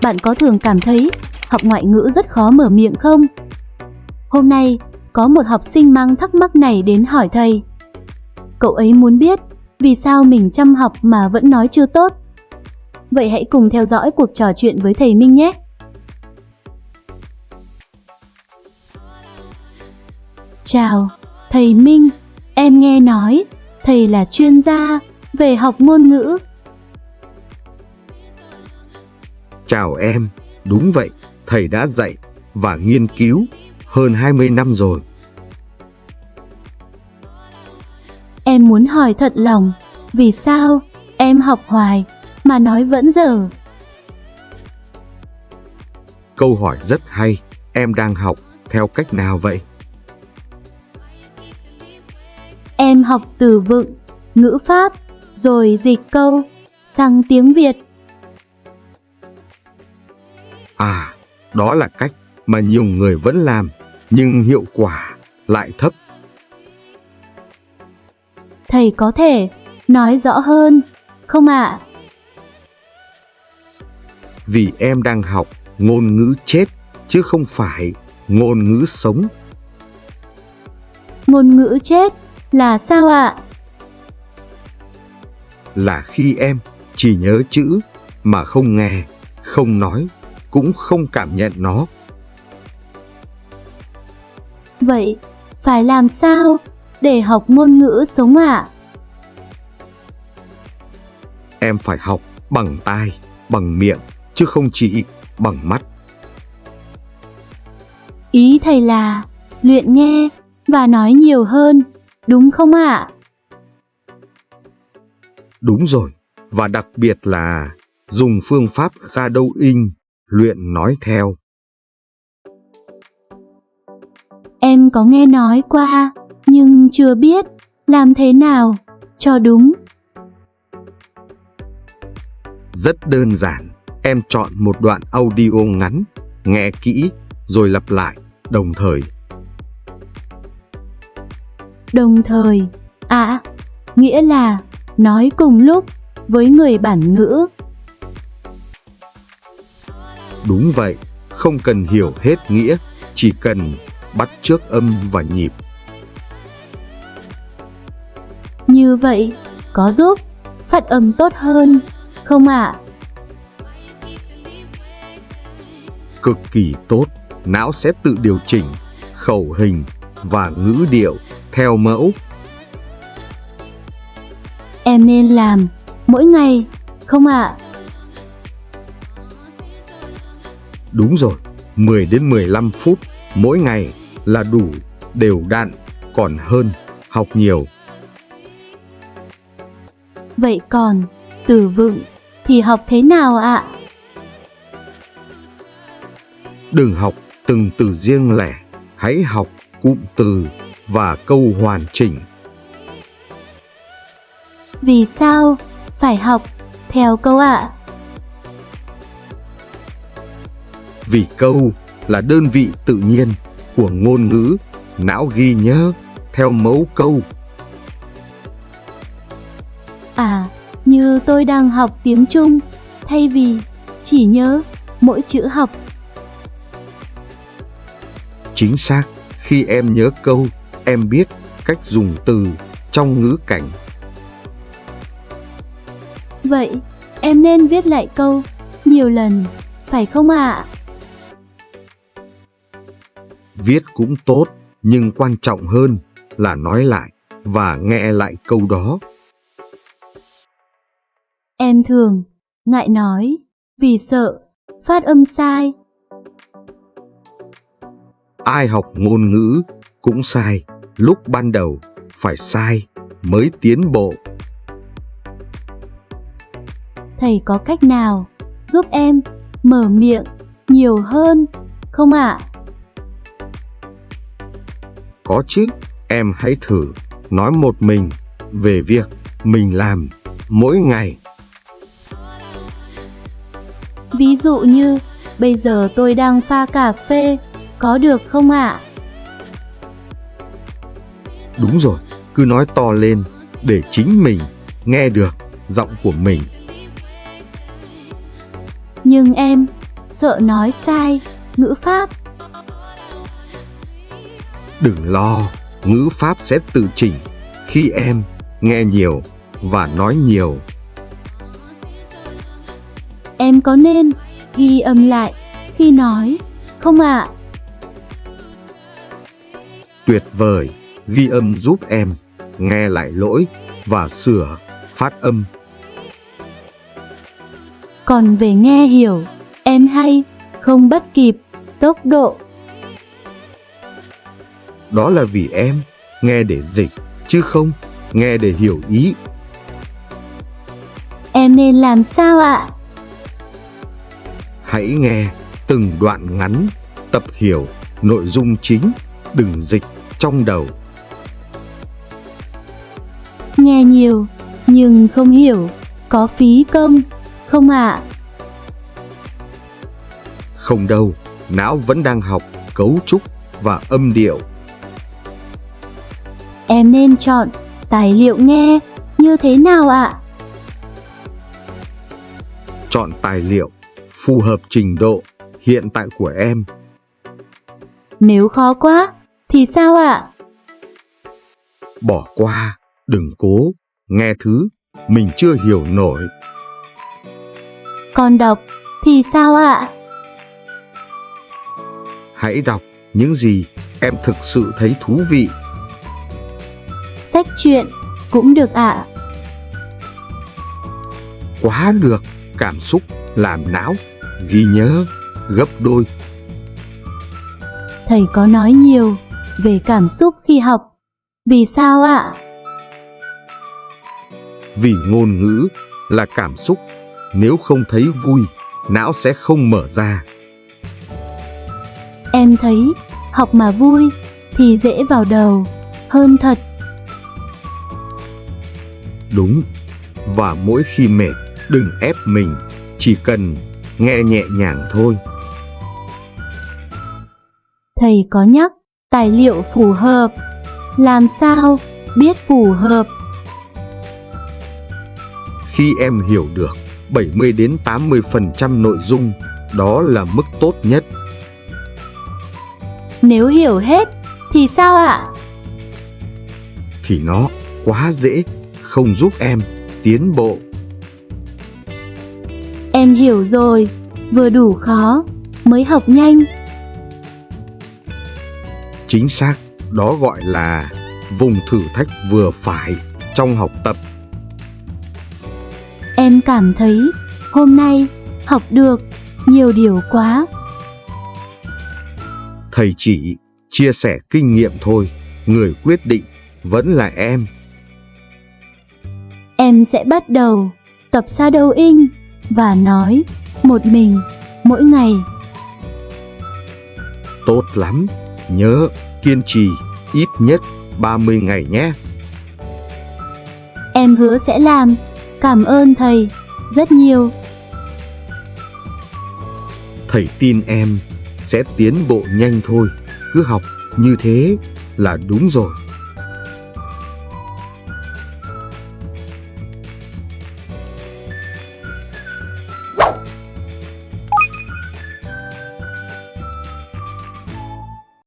bạn có thường cảm thấy học ngoại ngữ rất khó mở miệng không? Hôm nay, có một học sinh mang thắc mắc này đến hỏi thầy. Cậu ấy muốn biết vì sao mình chăm học mà vẫn nói chưa tốt. Vậy hãy cùng theo dõi cuộc trò chuyện với thầy Minh nhé! Chào, thầy Minh. Em nghe nói thầy là chuyên gia về học ngôn ngữ. Chào em, đúng vậy, thầy đã dạy và nghiên cứu hơn 20 năm rồi. Em muốn hỏi thật lòng, vì sao em học hoài mà nói vẫn dở? Câu hỏi rất hay, em đang học theo cách nào vậy? Em học từ vựng, ngữ pháp, rồi dịch câu sang tiếng Việt. À, đó là cách mà nhiều người vẫn làm, nhưng hiệu quả lại thấp. Thầy có thể nói rõ hơn không ạ? Vì em đang học ngôn ngữ chết, chứ không phải ngôn ngữ sống. Ngôn ngữ chết là sao ạ? Là khi em chỉ nhớ chữ mà không nghe, không nói, cũng không cảm nhận nó. Vậy phải làm sao để học ngôn ngữ sống ạ? Em phải học bằng tai, bằng miệng, chứ không chỉ bằng mắt. Ý thầy là luyện nghe và nói nhiều hơn, đúng không ạ? Đúng rồi, và đặc biệt là dùng phương pháp shadowing, luyện nói theo. Em có nghe nói qua, nhưng chưa biết làm thế nào cho đúng. Rất đơn giản, em chọn một đoạn audio ngắn, nghe kỹ, rồi lặp lại, đồng thời. Đồng thời, nghĩa là nói cùng lúc với người bản ngữ. Đúng vậy, không cần hiểu hết nghĩa, chỉ cần bắt chước âm và nhịp. Như vậy, có giúp phát âm tốt hơn không ạ? Cực kỳ tốt, não sẽ tự điều chỉnh khẩu hình và ngữ điệu theo mẫu. Em nên làm mỗi ngày không ạ? Đúng rồi, 10 đến 15 phút mỗi ngày là đủ, đều đặn, còn hơn học nhiều. Vậy còn từ vựng thì học thế nào ạ? Đừng học từng từ riêng lẻ, hãy học cụm từ và câu hoàn chỉnh. Vì sao phải học theo câu ạ? Vì câu là đơn vị tự nhiên của ngôn ngữ, não ghi nhớ theo mẫu câu. Như tôi đang học tiếng Trung, thay vì chỉ nhớ mỗi chữ học. Chính xác, khi em nhớ câu, em biết cách dùng từ trong ngữ cảnh. Vậy, em nên viết lại câu nhiều lần, phải không ạ? Viết cũng tốt, nhưng quan trọng hơn là nói lại và nghe lại câu đó. Em thường ngại nói vì sợ phát âm sai. Ai học ngôn ngữ cũng sai, lúc ban đầu phải sai mới tiến bộ. Thầy có cách nào giúp em mở miệng nhiều hơn không ạ? Có chứ, em hãy thử nói một mình về việc mình làm mỗi ngày. Ví dụ như, bây giờ tôi đang pha cà phê, có được không ạ? Đúng rồi, cứ nói to lên để chính mình nghe được giọng của mình. Nhưng em sợ nói sai ngữ pháp. Đừng lo, ngữ pháp sẽ tự chỉnh khi em nghe nhiều và nói nhiều. Em có nên ghi âm lại khi nói không ạ? Tuyệt vời, ghi âm giúp em nghe lại lỗi và sửa phát âm. Còn về nghe hiểu, em hay không bắt kịp tốc độ. Đó là vì em nghe để dịch, chứ không nghe để hiểu ý. Em nên làm sao ạ? Hãy nghe từng đoạn ngắn, tập hiểu nội dung chính, đừng dịch trong đầu. Nghe nhiều nhưng không hiểu, có phí công không ạ? Không đâu, não vẫn đang học cấu trúc và âm điệu. Em nên chọn tài liệu nghe như thế nào ạ? Chọn tài liệu phù hợp trình độ hiện tại của em. Nếu khó quá thì sao ạ? Bỏ qua, đừng cố nghe thứ mình chưa hiểu nổi. Còn đọc thì sao ạ? Hãy đọc những gì em thực sự thấy thú vị. Sách truyện cũng được ạ. Quá được, cảm xúc làm não ghi nhớ gấp đôi. Thầy có nói nhiều về cảm xúc khi học. Vì sao ạ? Vì ngôn ngữ là cảm xúc, nếu không thấy vui, não sẽ không mở ra. Em thấy học mà vui thì dễ vào đầu hơn thật. Đúng, và mỗi khi mệt, đừng ép mình, chỉ cần nghe nhẹ nhàng thôi. Thầy có nhắc tài liệu phù hợp. Làm sao biết phù hợp? Khi em hiểu được 70 đến 80% nội dung, đó là mức tốt nhất. Nếu hiểu hết thì sao ạ? Thì nó quá dễ, không giúp em tiến bộ. Em hiểu rồi, vừa đủ khó mới học nhanh. Chính xác, đó gọi là vùng thử thách vừa phải trong học tập. Em cảm thấy hôm nay học được nhiều điều quá. Thầy chỉ chia sẻ kinh nghiệm thôi, người quyết định vẫn là em. Em sẽ bắt đầu tập shadowing và nói một mình mỗi ngày. Tốt lắm, nhớ kiên trì ít nhất 30 ngày nhé. Em hứa sẽ làm. Cảm ơn thầy rất nhiều. Thầy tin em sẽ tiến bộ nhanh thôi, cứ học như thế là đúng rồi.